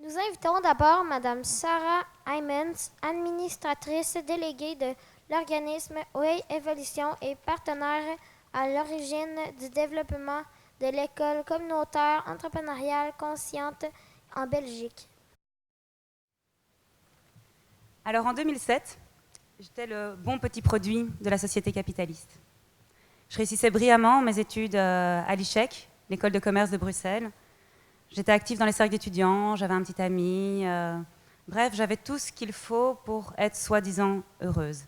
Nous invitons d'abord Madame Sarah Hymans, administratrice déléguée de l'organisme Way Evolution et partenaire à l'origine du développement de l'école communautaire entrepreneuriale consciente en Belgique. Alors en 2007, j'étais le bon petit produit de la société capitaliste. Je réussissais brillamment mes études à l'ICHEC, l'école de commerce de Bruxelles. J'étais active dans les cercles d'étudiants, j'avais un petit ami. Bref, j'avais tout ce qu'il faut pour être soi-disant heureuse.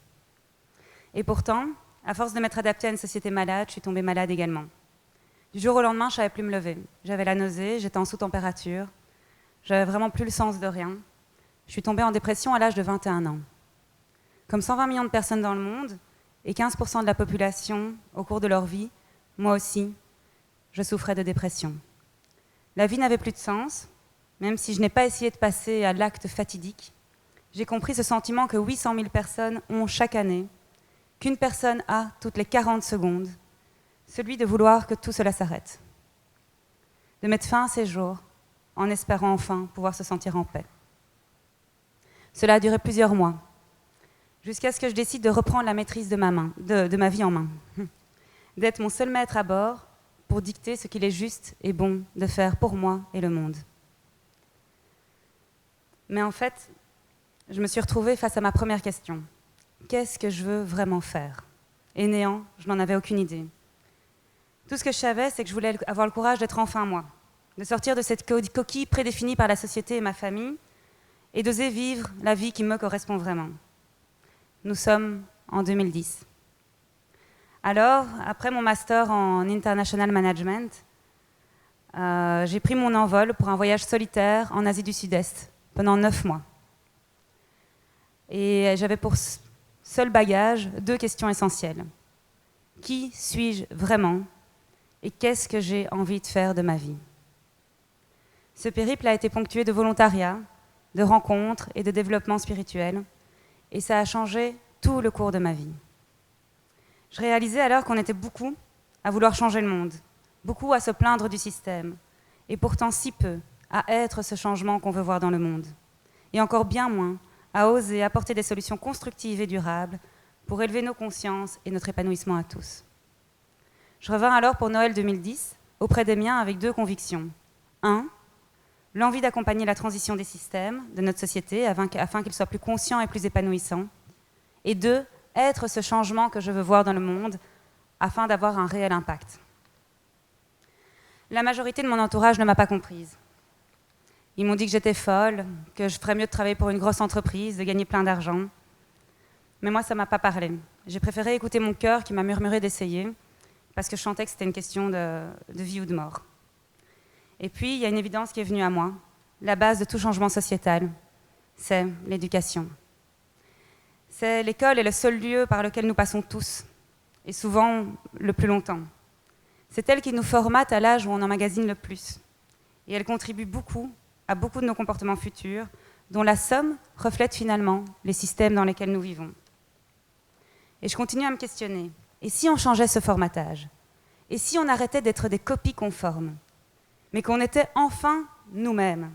Et pourtant, à force de m'être adaptée à une société malade, je suis tombée malade également. Du jour au lendemain, je ne savais plus me lever. J'avais la nausée, j'étais en sous-température. J'avais vraiment plus le sens de rien. Je suis tombée en dépression à l'âge de 21 ans. Comme 120 millions de personnes dans le monde et 15% de la population au cours de leur vie, moi aussi, je souffrais de dépression. La vie n'avait plus de sens, même si je n'ai pas essayé de passer à l'acte fatidique. J'ai compris ce sentiment que 800 000 personnes ont chaque année, qu'une personne a toutes les 40 secondes, celui de vouloir que tout cela s'arrête, de mettre fin à ses jours en espérant enfin pouvoir se sentir en paix. Cela a duré plusieurs mois, jusqu'à ce que je décide de reprendre la maîtrise de ma vie en main, d'être mon seul maître à bord pour dicter ce qu'il est juste et bon de faire pour moi et le monde. Mais en fait, je me suis retrouvée face à ma première question. Qu'est-ce que je veux vraiment faire ? Et néant, je n'en avais aucune idée. Tout ce que je savais, c'est que je voulais avoir le courage d'être enfin moi, de sortir de cette coquille prédéfinie par la société et ma famille, et d'oser vivre la vie qui me correspond vraiment. Nous sommes en 2010. Alors, après mon master en International Management, j'ai pris mon envol pour un voyage solitaire en Asie du Sud-Est pendant 9 mois. Et j'avais pour seul bagage 2 questions essentielles. Qui suis-je vraiment ? Et qu'est-ce que j'ai envie de faire de ma vie ? Ce périple a été ponctué de volontariat, de rencontres et de développement spirituel, et ça a changé tout le cours de ma vie. Je réalisais alors qu'on était beaucoup à vouloir changer le monde, beaucoup à se plaindre du système, et pourtant si peu à être ce changement qu'on veut voir dans le monde, et encore bien moins à oser apporter des solutions constructives et durables pour élever nos consciences et notre épanouissement à tous. Je revins alors pour Noël 2010 auprès des miens avec 2 convictions. 1. L'envie d'accompagner la transition des systèmes de notre société afin qu'ils soient plus conscients et plus épanouissants. Et 2. Être ce changement que je veux voir dans le monde afin d'avoir un réel impact. La majorité de mon entourage ne m'a pas comprise. Ils m'ont dit que j'étais folle, que je ferais mieux de travailler pour une grosse entreprise, de gagner plein d'argent. Mais moi, ça ne m'a pas parlé. J'ai préféré écouter mon cœur qui m'a murmuré d'essayer, parce que je sentais que c'était une question de vie ou de mort. Et puis, il y a une évidence qui est venue à moi. La base de tout changement sociétal, c'est l'éducation. C'est l'école est le seul lieu par lequel nous passons tous, et souvent le plus longtemps. C'est elle qui nous formate à l'âge où on emmagasine le plus. Et elle contribue beaucoup à beaucoup de nos comportements futurs, dont la somme reflète finalement les systèmes dans lesquels nous vivons. Et je continue à me questionner. Et si on changeait ce formatage ? Et si on arrêtait d'être des copies conformes ? Mais qu'on était enfin nous-mêmes ?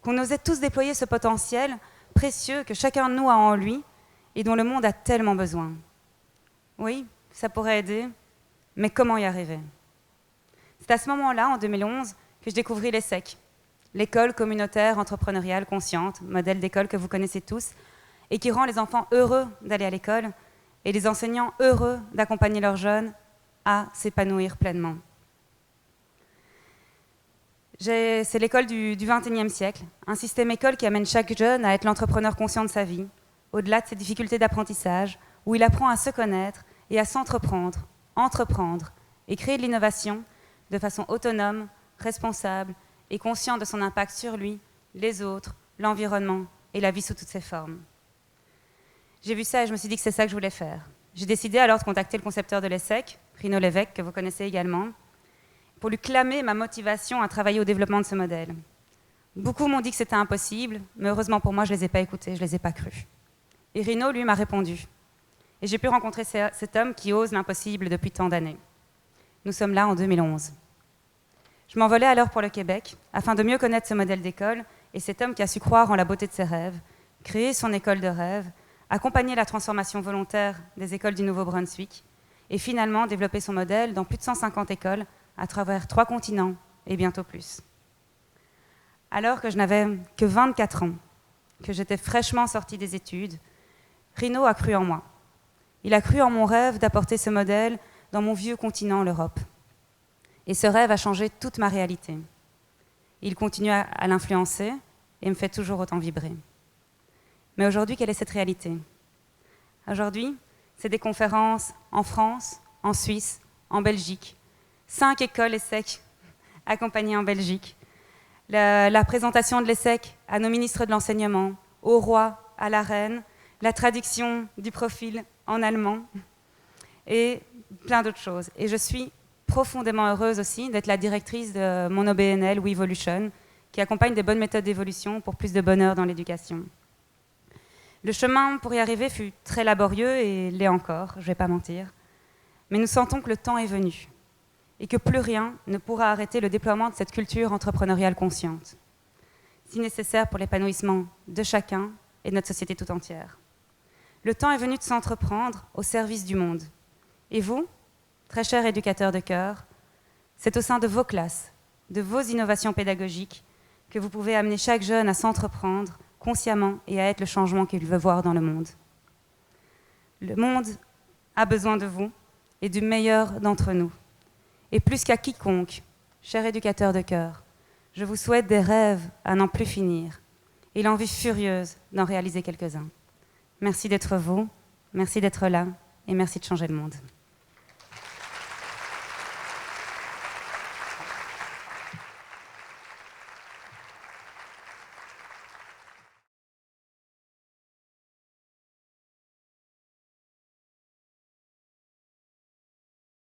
Qu'on osait tous déployer ce potentiel précieux que chacun de nous a en lui et dont le monde a tellement besoin. Oui, ça pourrait aider, mais comment y arriver ? C'est à ce moment-là, en 2011, que je découvris l'ESSEC, l'école communautaire entrepreneuriale consciente, modèle d'école que vous connaissez tous, et qui rend les enfants heureux d'aller à l'école et les enseignants heureux d'accompagner leurs jeunes à s'épanouir pleinement. C'est l'école du XXIe siècle, un système école qui amène chaque jeune à être l'entrepreneur conscient de sa vie, au-delà de ses difficultés d'apprentissage, où il apprend à se connaître et à s'entreprendre, entreprendre et créer de l'innovation de façon autonome, responsable et conscient de son impact sur lui, les autres, l'environnement et la vie sous toutes ses formes. J'ai vu ça et je me suis dit que c'est ça que je voulais faire. J'ai décidé alors de contacter le concepteur de l'ESSEC, Rino Lévesque, que vous connaissez également, pour lui clamer ma motivation à travailler au développement de ce modèle. Beaucoup m'ont dit que c'était impossible, mais heureusement pour moi, je ne les ai pas écoutés, je ne les ai pas crus. Et Rino, lui, m'a répondu. Et j'ai pu rencontrer cet homme qui ose l'impossible depuis tant d'années. Nous sommes là en 2011. Je m'envolais alors pour le Québec, afin de mieux connaître ce modèle d'école et cet homme qui a su croire en la beauté de ses rêves, créer son école de rêve, accompagner la transformation volontaire des écoles du Nouveau-Brunswick et finalement développer son modèle dans plus de 150 écoles à travers 3 continents et bientôt plus. Alors que je n'avais que 24 ans, que j'étais fraîchement sortie des études, Rino a cru en moi. Il a cru en mon rêve d'apporter ce modèle dans mon vieux continent, l'Europe. Et ce rêve a changé toute ma réalité. Il continue à l'influencer et me fait toujours autant vibrer. Mais aujourd'hui, quelle est cette réalité? Aujourd'hui, c'est des conférences en France, en Suisse, en Belgique, 5 écoles ESSEC accompagnées en Belgique, la présentation de l'ESSEC à nos ministres de l'enseignement, au roi, à la reine, la traduction du profil en allemand et plein d'autres choses. Et je suis profondément heureuse aussi d'être la directrice de mon OBNL, WeEvolution, qui accompagne des bonnes méthodes d'évolution pour plus de bonheur dans l'éducation. Le chemin pour y arriver fut très laborieux et l'est encore, je ne vais pas mentir. Mais nous sentons que le temps est venu et que plus rien ne pourra arrêter le déploiement de cette culture entrepreneuriale consciente, si nécessaire pour l'épanouissement de chacun et de notre société tout entière. Le temps est venu de s'entreprendre au service du monde. Et vous, très chers éducateurs de cœur, c'est au sein de vos classes, de vos innovations pédagogiques, que vous pouvez amener chaque jeune à s'entreprendre consciemment et à être le changement qu'il veut voir dans le monde. Le monde a besoin de vous et du meilleur d'entre nous. Et plus qu'à quiconque, chers éducateurs de cœur, je vous souhaite des rêves à n'en plus finir et l'envie furieuse d'en réaliser quelques-uns. Merci d'être vous, merci d'être là et merci de changer le monde.